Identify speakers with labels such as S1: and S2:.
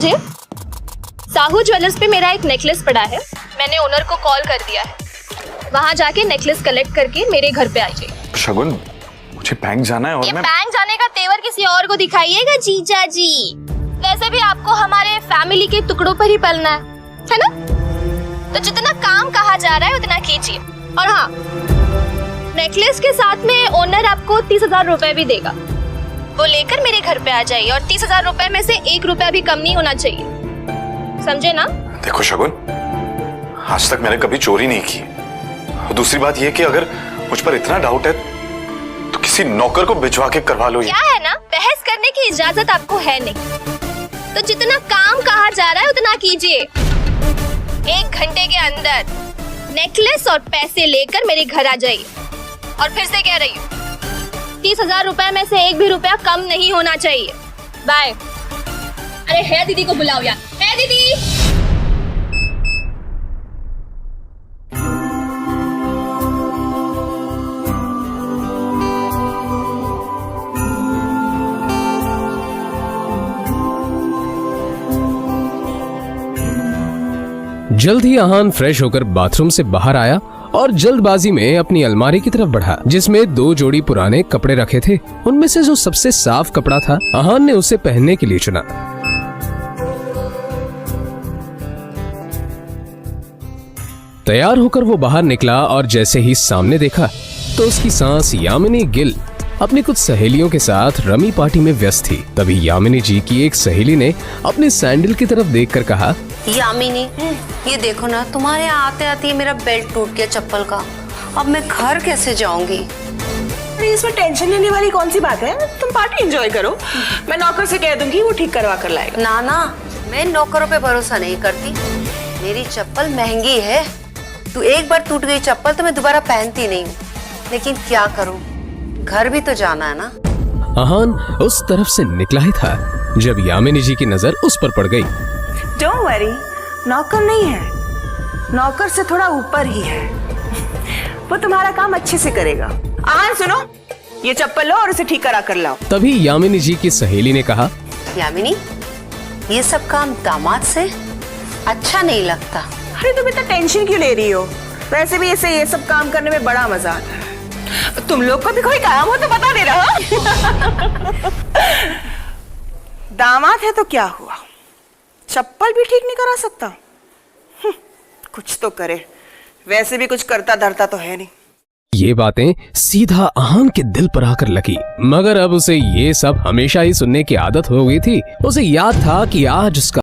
S1: जी, Sahu jewellers पे मेरा एक नेकलेस पड़ा है। मैंने ओनर को कॉल कर दिया है। वहाँ जाके नेकलेस कलेक्ट करके मेरे घर पे आइए।
S2: शगुन, मुझे बैंक जाना है और
S1: ये
S2: मैं
S1: बैंक जाने का तेवर किसी और को दिखाइएगा जीजा जी। वैसे भी आपको हमारे फैमिली के टुकड़ों पर ही पलना है ना? तो जितना काम कहा जा रहा है उतना कीजिए। और हाँ, नेकलेस के साथ में ओनर आपको 30,000 रुपए भी देगा। वो लेकर मेरे घर पे आ जाइए और 30,000 रुपए में से 1 रुपया भी कम नहीं होना चाहिए, समझे ना?
S2: देखो शगुन, आज तक मैंने कभी चोरी नहीं की। और दूसरी बात यह कि अगर मुझ पर इतना डाउट है तो किसी नौकर को भिजवा के करवा लो।
S1: क्या है ना, बहस करने की इजाजत आपको है नहीं। तो जितना काम कहा जा रहा है उतना कीजिए। 1 घंटे के अंदर नेकलेस और पैसे लेकर मेरे घर आ जाइए। और फिर से कह रही हूँ, 30,000 रुपए में से 1 भी रुपया कम नहीं होना चाहिए। बाय। अरे है दीदी को बुलाओ यार। है दीदी।
S3: जल्द ही आहान फ्रेश होकर बाथरूम से बाहर आया और जल्दबाजी में अपनी अलमारी की तरफ बढ़ा, जिसमें 2 जोड़ी पुराने कपड़े रखे थे। उनमें से जो सबसे साफ कपड़ा था, आहान ने उसे पहनने के लिए चुना। तैयार होकर वो बाहर निकला और जैसे ही सामने देखा तो उसकी सांस यामिनी गिल अपनी कुछ सहेलियों के साथ रमी पार्टी में व्यस्त थी। तभी यामिनी जी की एक सहेली ने अपने सैंडल की तरफ देखकर कहा,
S4: यामिनी, ये देखो ना, तुम्हारे आते आते मेरा बेल्ट टूट गया चप्पल का। अब मैं घर कैसे जाऊंगी?
S5: अरे इसमें टेंशन लेने वाली कौन सी बात है? तुम पार्टी एंजॉय करो। मैं नौकर से कह दूंगी, वो ठीक करवा कर लाएगा।
S4: ना ना, मैं नौकरों पे भरोसा नहीं करती। मेरी चप्पल महंगी है। तू एक बार टूट गई चप्पल तो मैं दोबारा पहनती नहीं हूँ। लेकिन क्या करूँ, घर भी तो जाना है ना।
S3: आहान उस तरफ से निकला ही था जब यामिनी जी की नजर उस पर पड़ गई।
S5: डोंट वरी, नौकर नहीं है, नौकर से थोड़ा ऊपर ही है। वो तुम्हारा काम अच्छे से करेगा। आहान सुनो, ये चप्पल लो और उसे ठीक करा कर लाओ।
S3: तभी यामिनी जी की सहेली ने कहा,
S4: यामिनी, ये सब काम दामाद से अच्छा नहीं लगता।
S5: अरे तुम इतना टेंशन क्यों ले रही हो? वैसे भी इसे ये सब काम करने में बड़ा मजा आता है। तुम लोग को भी कोई काम हो तो बता दे रहा। दामाद है तो क्या हुआ, चप्पल भी ठीक नहीं करा सकता? कुछ तो करे, वैसे भी कुछ करता धरता तो है नहीं।
S3: ये बातें सीधा आहान के दिल पर आकर लगी, मगर अब उसे ये सब हमेशा ही सुनने की आदत हो गई थी। उसे याद था कि आज उसका